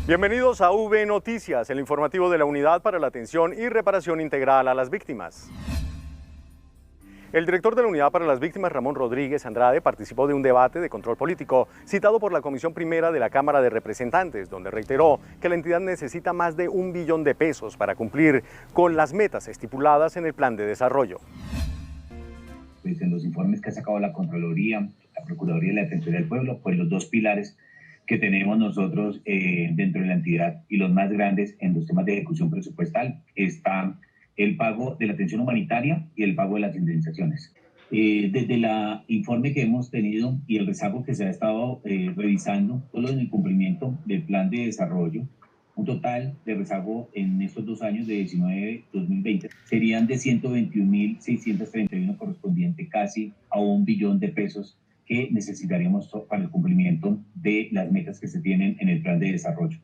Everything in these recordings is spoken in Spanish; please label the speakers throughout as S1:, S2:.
S1: Bienvenidos a V Noticias, el informativo de la Unidad para la Atención y Reparación Integral a las Víctimas. El director de la Unidad para las Víctimas, Ramón Rodríguez Andrade, participó de un debate de control político citado por la Comisión Primera de la Cámara de Representantes, donde reiteró que la entidad necesita más de 1 billón de pesos para cumplir con las metas estipuladas en el Plan de Desarrollo.
S2: Pues en los informes que ha sacado la Contraloría, la Procuraduría y la Defensoría del Pueblo, pues los dos pilares que tenemos nosotros dentro de la entidad y los más grandes en los temas de ejecución presupuestal está el pago de la atención humanitaria y el pago de las indemnizaciones. Desde el informe que hemos tenido y el rezago que se ha estado revisando, solo en el cumplimiento del plan de desarrollo, un total de rezago en estos 2 años de 19-2020 serían de 121.631 correspondiente casi a 1 billón de pesos que necesitaríamos para el cumplimiento de las metas que se tienen en el plan de desarrollo.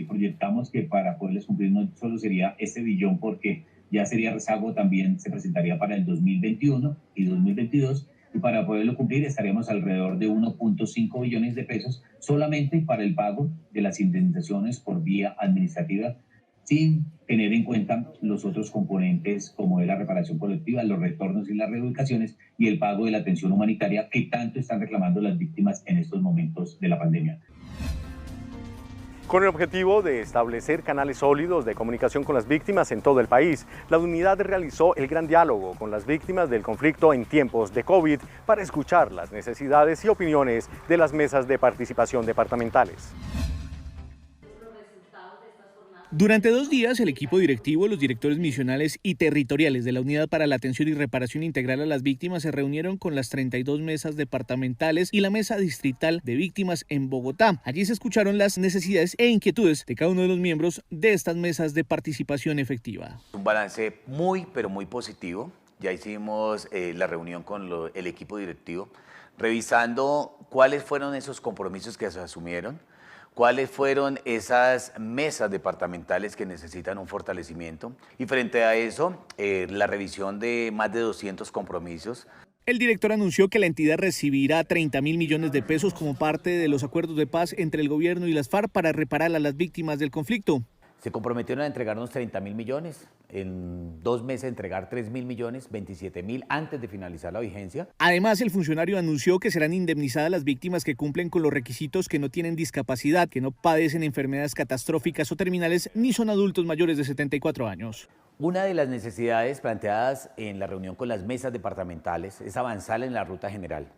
S2: Proyectamos que para poderles cumplir no solo sería este billón, porque ya sería rezago, también se presentaría para el 2021 y 2022, y para poderlo cumplir estaríamos alrededor de 1.5 billones de pesos solamente para el pago de las indemnizaciones por vía administrativa, sin tener en cuenta los otros componentes como es la reparación colectiva, los retornos y las reubicaciones y el pago de la atención humanitaria que tanto están reclamando las víctimas en estos momentos de la pandemia.
S1: Con el objetivo de establecer canales sólidos de comunicación con las víctimas en todo el país, la unidad realizó el gran diálogo con las víctimas del conflicto en tiempos de COVID para escuchar las necesidades y opiniones de las mesas de participación departamentales.
S3: Durante 2 días, el equipo directivo, los directores misionales y territoriales de la Unidad para la Atención y Reparación Integral a las Víctimas se reunieron con las 32 mesas departamentales y la mesa distrital de víctimas en Bogotá. Allí se escucharon las necesidades e inquietudes de cada uno de los miembros de estas mesas de participación efectiva.
S4: Un balance muy, pero muy positivo. Ya hicimos la reunión con el equipo directivo, revisando cuáles fueron esos compromisos que se asumieron, cuáles fueron esas mesas departamentales que necesitan un fortalecimiento y frente a eso la revisión de más de 200 compromisos.
S3: El director anunció que la entidad recibirá 30.000 millones de pesos como parte de los acuerdos de paz entre el gobierno y las FARC para reparar a las víctimas del conflicto.
S4: Se comprometieron a entregarnos 30.000 millones, en 2 meses entregar 3.000 millones, 27.000 antes de finalizar la vigencia.
S3: Además, el funcionario anunció que serán indemnizadas las víctimas que cumplen con los requisitos, que no tienen discapacidad, que no padecen enfermedades catastróficas o terminales, ni son adultos mayores de 74 años.
S4: Una de las necesidades planteadas en la reunión con las mesas departamentales es avanzar en la ruta general.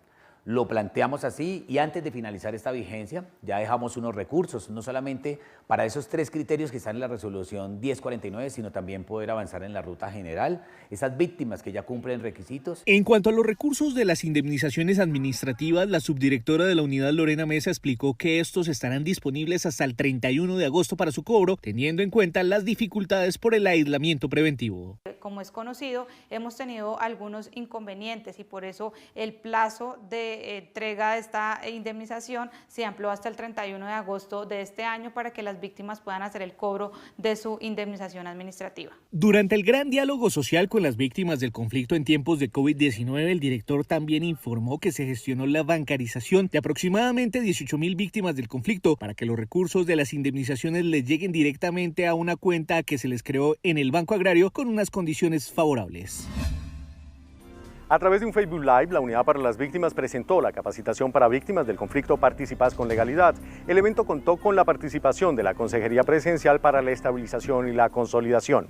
S4: Lo planteamos así y antes de finalizar esta vigencia ya dejamos unos recursos, no solamente para esos 3 criterios que están en la resolución 1049, sino también poder avanzar en la ruta general, esas víctimas que ya cumplen requisitos.
S3: En cuanto a los recursos de las indemnizaciones administrativas, la subdirectora de la unidad, Lorena Mesa, explicó que estos estarán disponibles hasta el 31 de agosto para su cobro, teniendo en cuenta las dificultades por el aislamiento preventivo.
S5: Como es conocido, hemos tenido algunos inconvenientes y por eso el plazo de entrega de esta indemnización se amplió hasta el 31 de agosto de este año para que las víctimas puedan hacer el cobro de su indemnización administrativa.
S3: Durante el gran diálogo social con las víctimas del conflicto en tiempos de COVID-19, el director también informó que se gestionó la bancarización de aproximadamente 18.000 víctimas del conflicto para que los recursos de las indemnizaciones les lleguen directamente a una cuenta que se les creó en el Banco Agrario con unas condiciones favorables.
S1: A través de un Facebook Live, la Unidad para las Víctimas presentó la capacitación para víctimas del conflicto Participas con Legalidad. El evento contó con la participación de la Consejería Presidencial para la Estabilización y la Consolidación.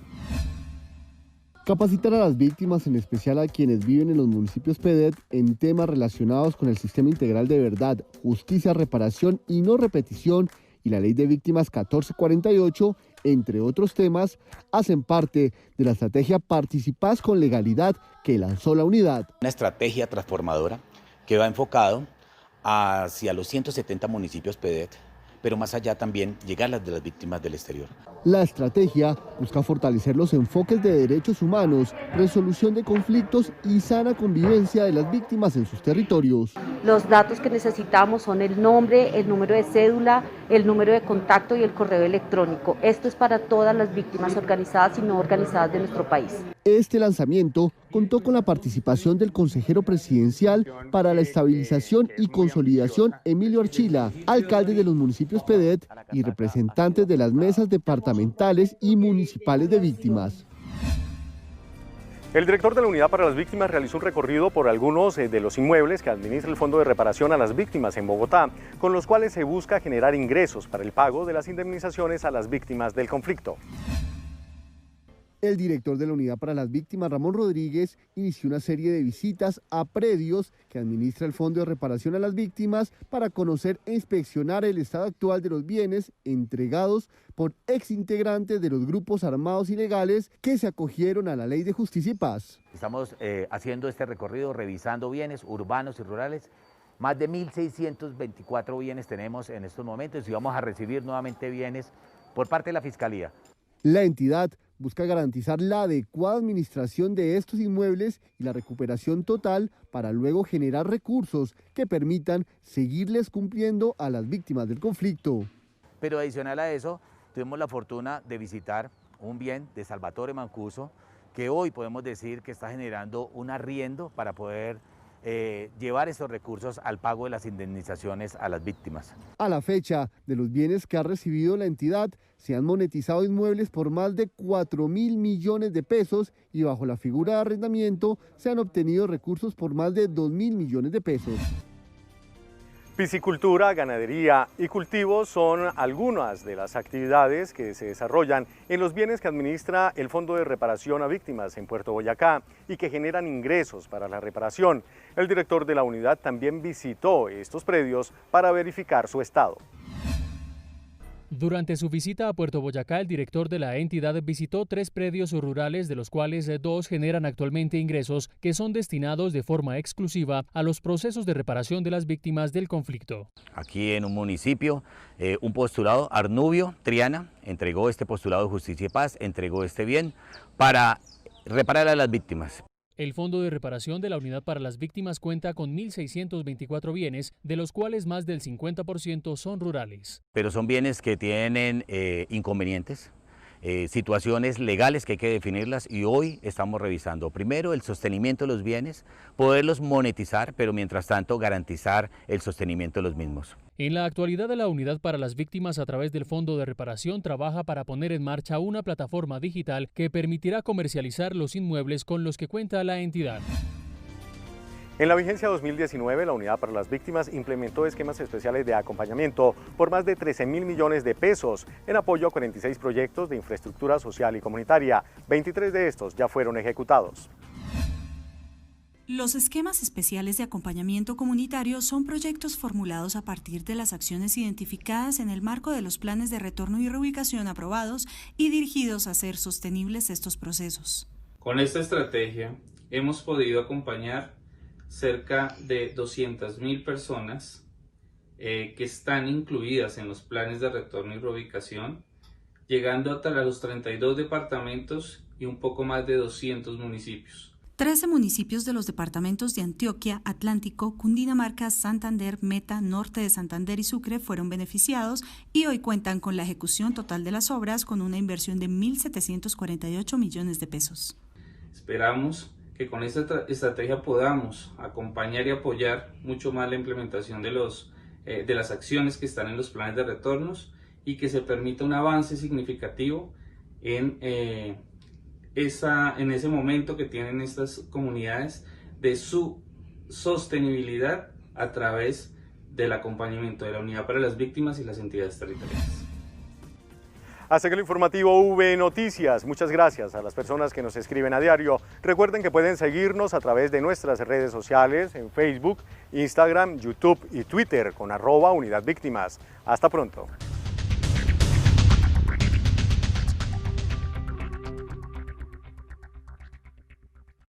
S6: Capacitar a las víctimas, en especial a quienes viven en los municipios PEDET, en temas relacionados con el Sistema Integral de Verdad, Justicia, Reparación y No Repetición y la Ley de Víctimas 1448, entre otros temas, hacen parte de la estrategia Participás con Legalidad que lanzó la unidad.
S7: Una estrategia transformadora que va enfocado hacia los 170 municipios PEDET, pero más allá también llegar a las de las víctimas del exterior.
S6: La estrategia busca fortalecer los enfoques de derechos humanos, resolución de conflictos y sana convivencia de las víctimas en sus territorios.
S8: Los datos que necesitamos son el nombre, el número de cédula, el número de contacto y el correo electrónico. Esto es para todas las víctimas organizadas y no organizadas de nuestro país.
S6: Este lanzamiento contó con la participación del consejero presidencial para la estabilización y consolidación Emilio Archila, alcalde de los municipios PEDET y representantes de las mesas departamentales y municipales de víctimas.
S1: El director de la Unidad para las Víctimas realizó un recorrido por algunos de los inmuebles que administra el Fondo de Reparación a las Víctimas en Bogotá, con los cuales se busca generar ingresos para el pago de las indemnizaciones a las víctimas del conflicto.
S6: El director de la Unidad para las Víctimas, Ramón Rodríguez, inició una serie de visitas a predios que administra el Fondo de Reparación a las Víctimas para conocer e inspeccionar el estado actual de los bienes entregados por exintegrantes de los grupos armados ilegales que se acogieron a la Ley de Justicia y Paz.
S7: Estamos haciendo este recorrido, revisando bienes urbanos y rurales. Más de 1.624 bienes tenemos en estos momentos y vamos a recibir nuevamente bienes por parte de la Fiscalía.
S6: La entidad busca garantizar la adecuada administración de estos inmuebles y la recuperación total para luego generar recursos que permitan seguirles cumpliendo a las víctimas del conflicto.
S7: Pero adicional a eso, tuvimos la fortuna de visitar un bien de Salvatore Mancuso, que hoy podemos decir que está generando un arriendo para poder llevar esos recursos al pago de las indemnizaciones a las víctimas.
S6: A la fecha, de los bienes que ha recibido la entidad, se han monetizado inmuebles por más de 4.000 millones de pesos y bajo la figura de arrendamiento se han obtenido recursos por más de 2.000 millones de pesos.
S1: Piscicultura, ganadería y cultivos son algunas de las actividades que se desarrollan en los bienes que administra el Fondo de Reparación a Víctimas en Puerto Boyacá y que generan ingresos para la reparación. El director de la unidad también visitó estos predios para verificar su estado.
S9: Durante su visita a Puerto Boyacá, el director de la entidad visitó 3 predios rurales, de los cuales 2 generan actualmente ingresos que son destinados de forma exclusiva a los procesos de reparación de las víctimas del conflicto.
S7: Aquí en un municipio, un postulado, Arnubio Triana, entregó este postulado de Justicia y Paz, entregó este bien para reparar a las víctimas.
S9: El Fondo de Reparación de la Unidad para las Víctimas cuenta con 1.624 bienes, de los cuales más del 50% son rurales.
S7: Pero son bienes que tienen inconvenientes, situaciones legales que hay que definirlas y hoy estamos revisando primero el sostenimiento de los bienes, poderlos monetizar, pero mientras tanto garantizar el sostenimiento de los mismos.
S9: En la actualidad, la Unidad para las Víctimas, a través del Fondo de Reparación, trabaja para poner en marcha una plataforma digital que permitirá comercializar los inmuebles con los que cuenta la entidad.
S1: En la vigencia 2019, la Unidad para las Víctimas implementó esquemas especiales de acompañamiento por más de 13.000 millones de pesos en apoyo a 46 proyectos de infraestructura social y comunitaria. 23 de estos ya fueron ejecutados.
S10: Los esquemas especiales de acompañamiento comunitario son proyectos formulados a partir de las acciones identificadas en el marco de los planes de retorno y reubicación aprobados y dirigidos a hacer sostenibles estos procesos.
S11: Con esta estrategia hemos podido acompañar cerca de 200.000 personas que están incluidas en los planes de retorno y reubicación, llegando hasta los 32 departamentos y un poco más de 200 municipios.
S10: 13 municipios de los departamentos de Antioquia, Atlántico, Cundinamarca, Santander, Meta, Norte de Santander y Sucre fueron beneficiados y hoy cuentan con la ejecución total de las obras con una inversión de 1.748 millones de pesos.
S11: Esperamos que con esta estrategia podamos acompañar y apoyar mucho más la implementación de las acciones que están en los planes de retornos y que se permita un avance significativo en ese momento que tienen estas comunidades de su sostenibilidad a través del acompañamiento de la Unidad para las Víctimas y las entidades territoriales.
S1: Hasta aquí el informativo V Noticias. Muchas gracias a las personas que nos escriben a diario. Recuerden que pueden seguirnos a través de nuestras redes sociales en Facebook, Instagram, YouTube y Twitter con @Unidad Víctimas. Hasta pronto.